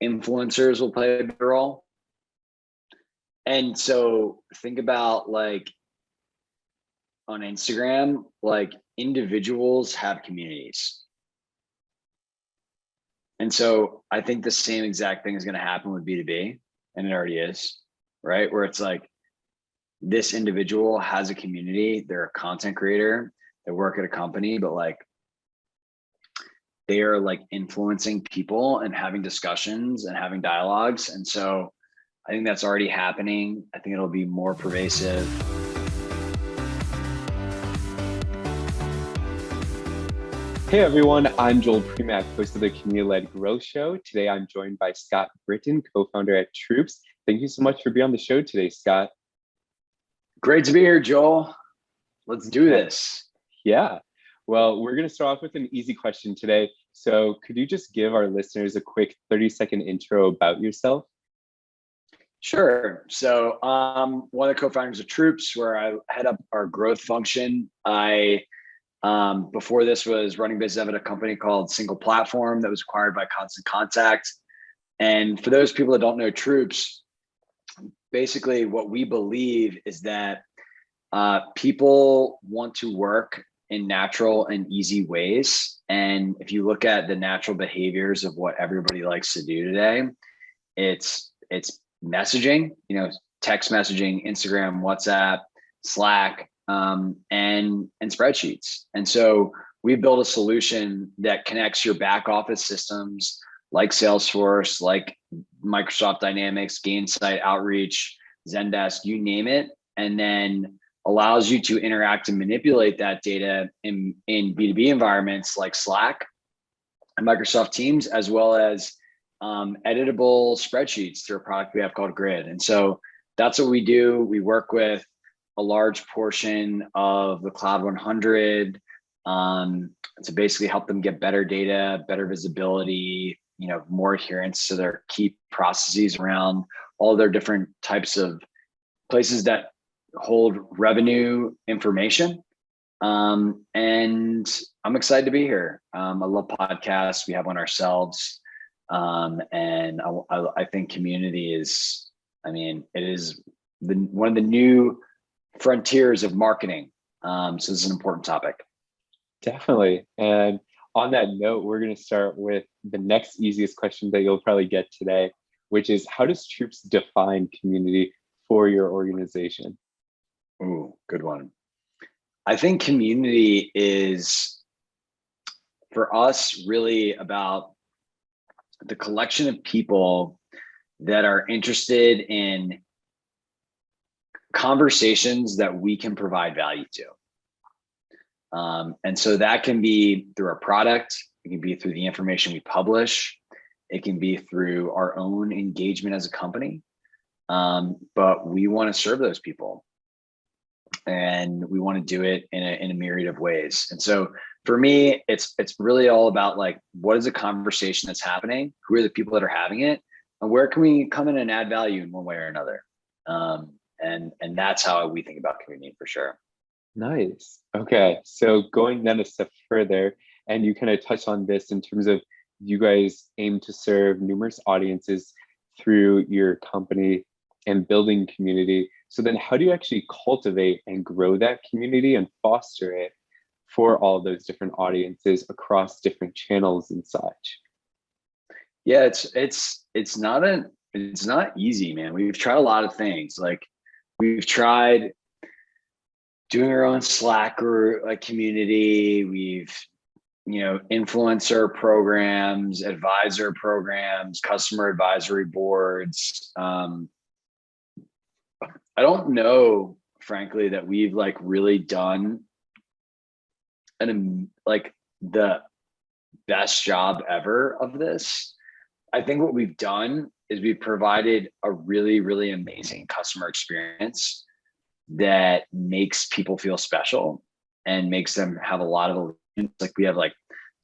influencers will play a big role. And so think about like on Instagram, like individuals have communities. And so I think the same exact thing is going to happen with B2B, and it already is, right? Where it's like this individual has a community, they're a content creator, they work at a company, but like they are like influencing people and having discussions and having dialogues. And so I think that's already happening. I think it'll be more pervasive. Hey everyone, I'm Joel Primack, host of the Community-Led Growth Show. Today I'm joined by Scott Britton, co-founder at Troops. Thank you so much for being on the show today, Scott. Great to be here, Joel. Let's do this. Yeah. Well, we're going to start off with an easy question today. So could you just give our listeners a quick 30-second intro about yourself? Sure. So one of the co-founders of Troops, where I head up our growth function. Before this was running biz dev at a company called Single Platform that was acquired by Constant Contact. And for those people that don't know Troops, basically what we believe is that people want to work in natural and easy ways. And if you look at the natural behaviors of what everybody likes to do today, it's messaging, text messaging, Instagram, WhatsApp, Slack, and spreadsheets. And so we built a solution that connects your back office systems like Salesforce, like Microsoft Dynamics, Gainsight, Outreach, Zendesk, you name it, and then allows you to interact and manipulate that data in B2B environments like Slack and Microsoft Teams, as well as editable spreadsheets through a product we have called Grid. And so that's what we do. We work with a large portion of the Cloud 100 to basically help them get better data, better visibility, more adherence to their key processes around all their different types of places that hold revenue information. And I'm excited to be here. I love podcasts. We have one ourselves. And I think community is, it is one of the new frontiers of marketing. So this is an important topic. Definitely. And on that note, we're going to start with the next easiest question that you'll probably get today, which is, how does Troops define community for your organization? Ooh, good one. I think community is, for us, really about the collection of people that are interested in conversations that we can provide value to. And so that can be through our product, it can be through the information we publish, it can be through our own engagement as a company. But we want to serve those people. And we want to do it in a myriad of ways. And so for me, it's really all about like, what is a conversation that's happening? Who are the people that are having it? And where can we come in and add value in one way or another? And that's how we think about community for sure. Nice. Okay. So going then a step further, and you kind of touch on this in terms of you guys aim to serve numerous audiences through your company and building community. So then how do you actually cultivate and grow that community and foster it for all those different audiences across different channels and such? Yeah, it's not easy, man. We've tried a lot of things. Like we've tried doing our own Slack or like community. We've, influencer programs, advisor programs, customer advisory boards. I don't know, frankly, that we've like really done the best job ever of this. I think what we've done is we've provided a really, really amazing customer experience that makes people feel special and makes them have a lot of, like we have like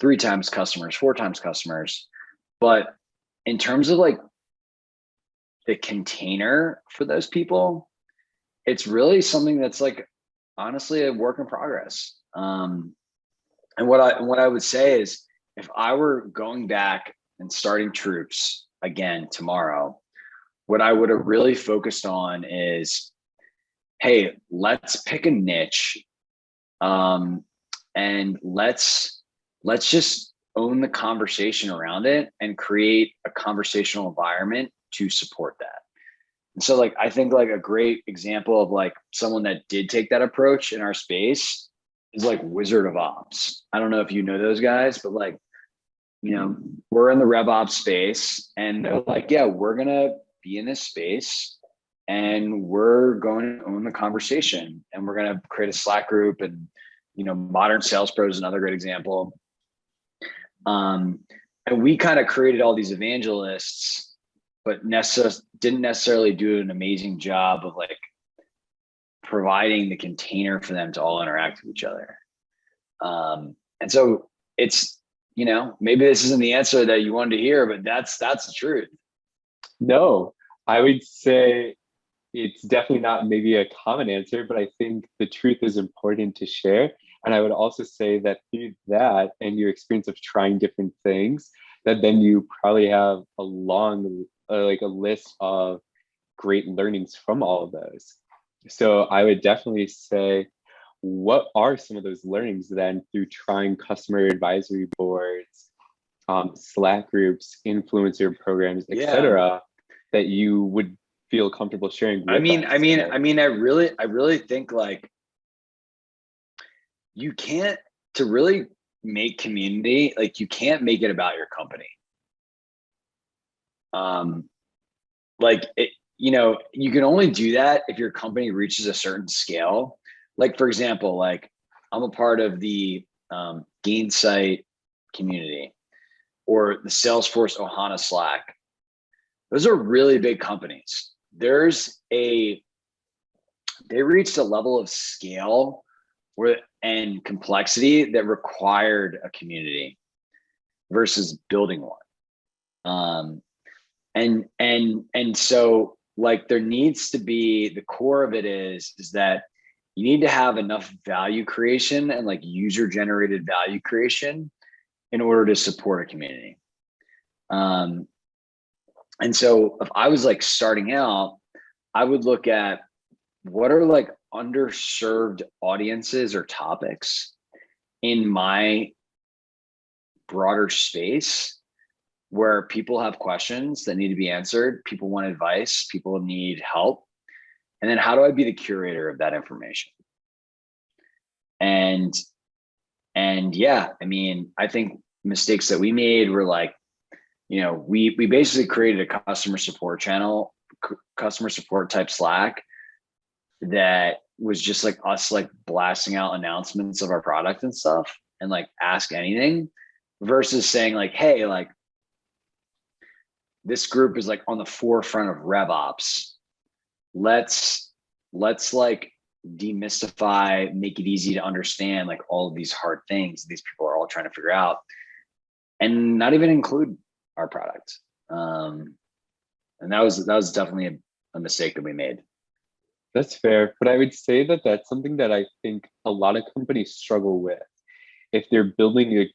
3 times customers, 4 times customers. But in terms of like the container for those people, it's really something that's like honestly a work in progress. And what I would say is, if I were going back and starting Troops again tomorrow, what I would have really focused on is, hey, let's pick a niche, and let's just own the conversation around it and create a conversational environment to support that. And so like I think like a great example of like someone that did take that approach in our space is like Wizard of Ops. I don't know if you know those guys, but like, you know, we're in the RevOps space and they're like, yeah, we're gonna be in this space and we're going to own the conversation and we're going to create a Slack group. And, you know, Modern Sales Pro is another great example. And we kind of created all these evangelists, but didn't necessarily do an amazing job of like providing the container for them to all interact with each other. And so it's, you know, maybe this isn't the answer that you wanted to hear, but that's the truth. No, I would say it's definitely not maybe a common answer, but I think the truth is important to share. And I would also say that through that and your experience of trying different things, that then you probably have a long, like a list of great learnings from all of those. So I would definitely say, what are some of those learnings then through trying customer advisory boards, Slack groups, influencer programs, etc., that you would feel comfortable sharing with us? I really think like you can't, to really make community, like you can't make it about your company. Like it, you know, you can only do that if your company reaches a certain scale. Like for example, like I'm a part of the Gainsight community or the Salesforce Ohana Slack. Those are really big companies. They reached a level of scale and complexity that required a community versus building one. And so like there needs to be, the core of it is that you need to have enough value creation and like user generated value creation in order to support a community. And so if I was like starting out, I would look at what are like underserved audiences or topics in my broader space where people have questions that need to be answered, people want advice, people need help. And then how do I be the curator of that information? And yeah, I mean, I think mistakes that we made were like, you know, we basically created a customer support channel, customer support type Slack that was just like us like blasting out announcements of our product and stuff and like ask anything versus saying like, hey, like this group is like on the forefront of RevOps. Let's like demystify, make it easy to understand like all of these hard things these people are all trying to figure out and not even include our product. And that was definitely a mistake that we made. That's fair, but I would say that that's something that I think a lot of companies struggle with. If they're building a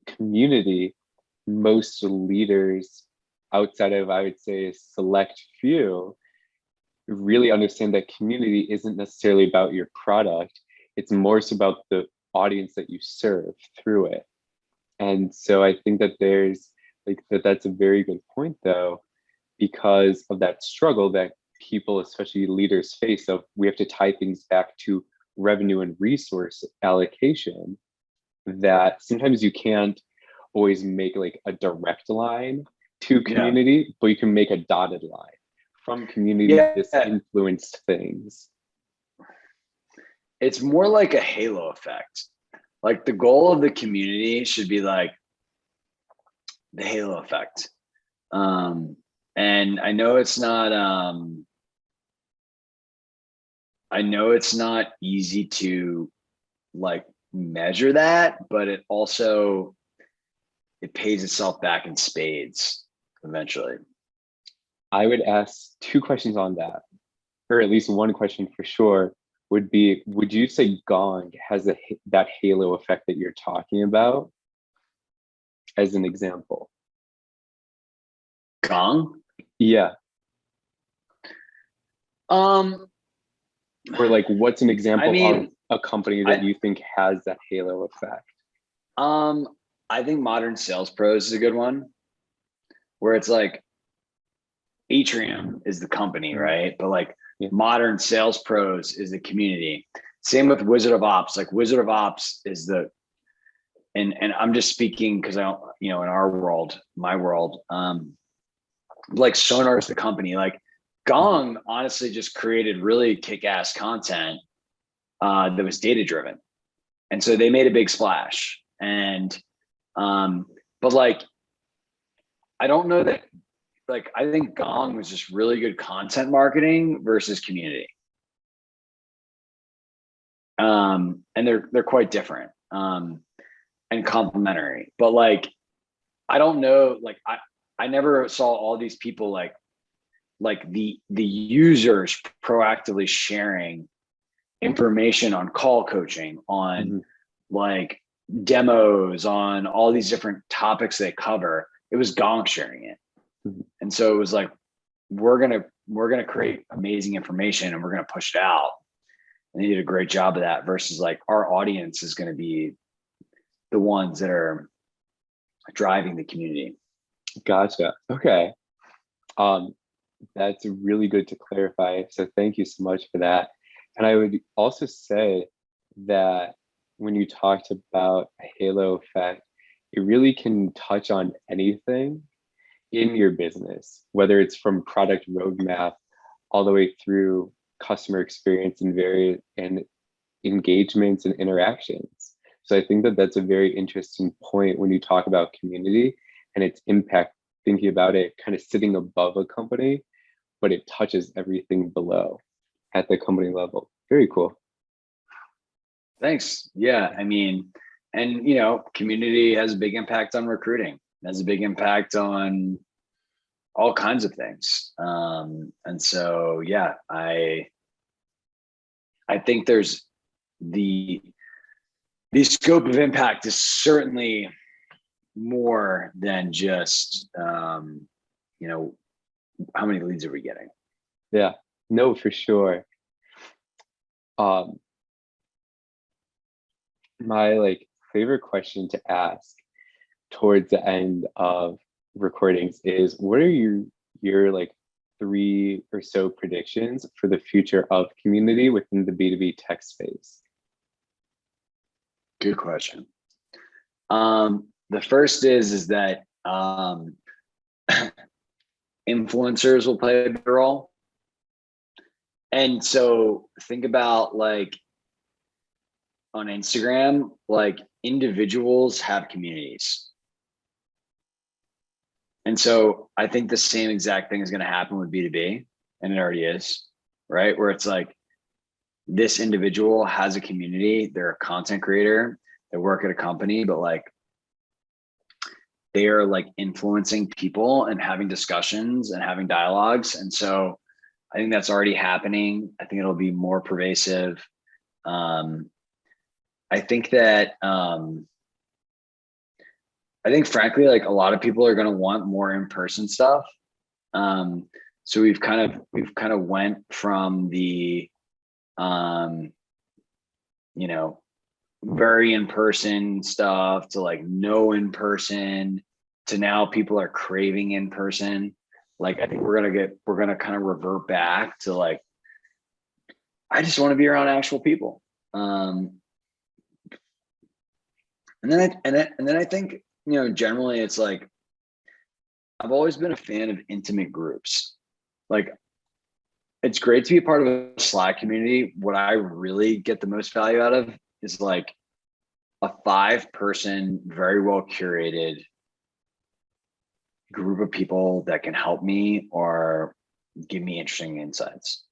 community, most leaders outside of, I would say, a select few, really understand that community isn't necessarily about your product. It's more so about the audience that you serve through it. And so I think that there's like that's a very good point though, because of that struggle that people, especially leaders, face of we have to tie things back to revenue and resource allocation, that sometimes you can't always make like a direct line to community, but you can make a dotted line from community to influence things. It's more like a halo effect. Like the goal of the community should be like the halo effect. And I know it's not easy to like measure that, but it pays itself back in spades eventually. I would ask two questions on that, or at least one question for sure would be, would you say Gong has that halo effect that you're talking about as an example? Gong? Yeah. Um, Or like, what's an example I mean, of a company that you think has that halo effect? I think Modern Sales Pros is a good one, where it's like Atrium is the company, right? But like Yeah. Modern Sales Pros is the community. Same with Wizard of Ops. Like Wizard of Ops is the, and I'm just speaking because I don't, in our world, my world, like Sonar is the company. Like Gong honestly just created really kick-ass content that was data driven, and so they made a big splash. And but like I don't know that, like I think Gong was just really good content marketing versus community. And they're quite different and complementary. But like I don't know, like I never saw all these people like the users proactively sharing information on call coaching, on like demos, on all these different topics they cover. It was Gong sharing it. And so it was like, we're gonna create amazing information and we're gonna push it out. And they did a great job of that versus like our audience is gonna be the ones that are driving the community. Gotcha. Okay. That's really good to clarify. So thank you so much for that. And I would also say that when you talked about a halo effect, it really can touch on anything in your business, whether it's from product roadmap all the way through customer experience and various and engagements and interactions. So I think that that's a very interesting point when you talk about community and its impact, thinking about it kind of sitting above a company, but it touches everything below at the company level. Very cool. Thanks. Yeah. I mean, and community has a big impact on recruiting. It has a big impact on all kinds of things. And so, yeah, I think there's the scope of impact is certainly more than just, how many leads are we getting? Yeah, no, for sure. My favorite question to ask towards the end of recordings is, what are your 3 or so predictions for the future of community within the B2B tech space? Good question. The first is that influencers will play a big role. And so think about on Instagram, individuals have communities. And so I think the same exact thing is going to happen with B2B, and it already is, right? Where it's like this individual has a community, they're a content creator, they work at a company, but they are influencing people and having discussions and having dialogues. And so I think that's already happening. I think it'll be more pervasive. I think that I think frankly, a lot of people are going to want more in-person stuff. So we've kind of went from the very in-person stuff to no in-person to now people are craving in-person. I think we're gonna kind of revert back to I just want to be around actual people. And then I think, generally it's I've always been a fan of intimate groups. It's great to be a part of a Slack community. What I really get the most value out of is a 5-person, very well curated group of people that can help me or give me interesting insights.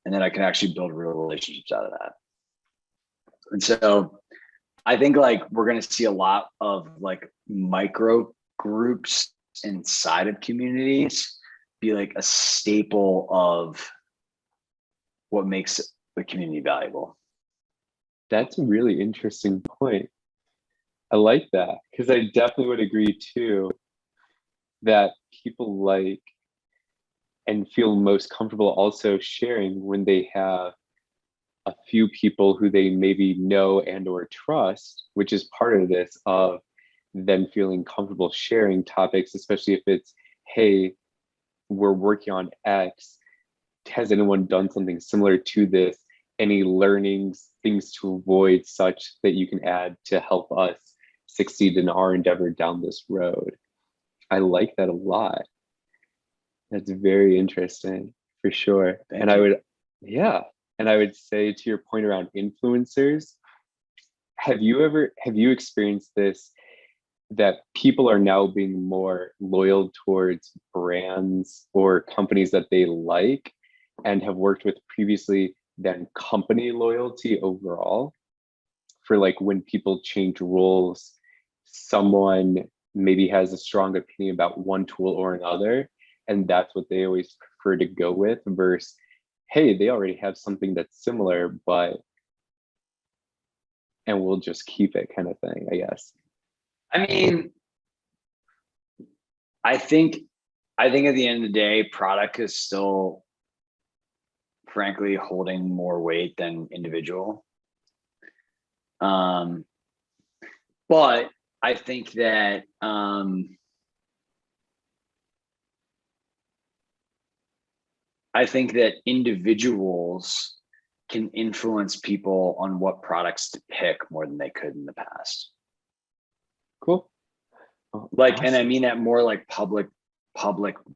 And then I can actually build real relationships out of that. And so I think we're going to see a lot of micro groups inside of communities be a staple of what makes the community valuable. That's a really interesting point. I like that, because I definitely would agree too that people like and feel most comfortable also sharing when they have a few people who they maybe know and or trust, which is part of this of them feeling comfortable sharing topics, especially if it's, hey, we're working on X. Has anyone done something similar to this? Any learnings, things to avoid, such that you can add to help us succeed in our endeavor down this road? I like that a lot. That's very interesting for sure. Thank you. I would say to your point around influencers, have you experienced this, that people are now being more loyal towards brands or companies that they like and have worked with previously than company loyalty overall? For like when people change roles, someone maybe has a strong opinion about one tool or another, and that's what they always prefer to go with versus, hey, they already have something that's similar, and we'll just keep it kind of thing, I guess. I mean, I think at the end of the day, product is still frankly holding more weight than individual. But I think that individuals can influence people on what products to pick more than they could in the past. Cool. Oh, like, awesome. And I mean that more like public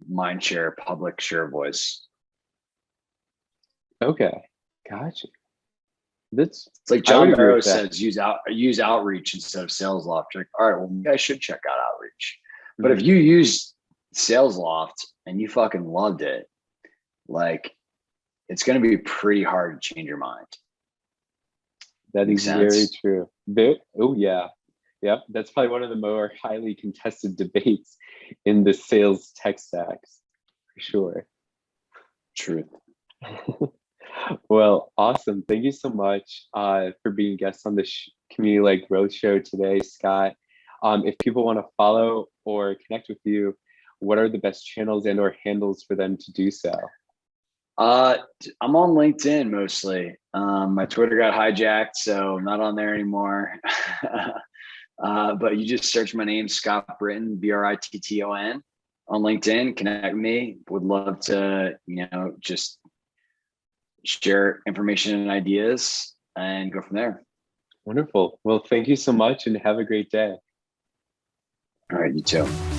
mind share, public share voice. Okay, gotcha. It's like John Barrow says, use outreach instead of sales loft. You're like, all right, well, you guys should check out outreach. But if you use sales loft and you fucking loved it, like, it's going to be pretty hard to change your mind. That is very true. Oh yeah. Yep. That's probably one of the more highly contested debates in the sales tech stacks, for sure. Truth. Well, awesome. Thank you so much for being a guest on the Community-Led Growth Show today, Scott. If people want to follow or connect with you, what are the best channels and or handles for them to do so? I'm on LinkedIn mostly. My Twitter got hijacked, so I'm not on there anymore. But you just search my name, Scott Britton, Britton, on LinkedIn. Connect with me. Would love to, just share information and ideas and go from there. Wonderful. Well, thank you so much and have a great day. All right, you too.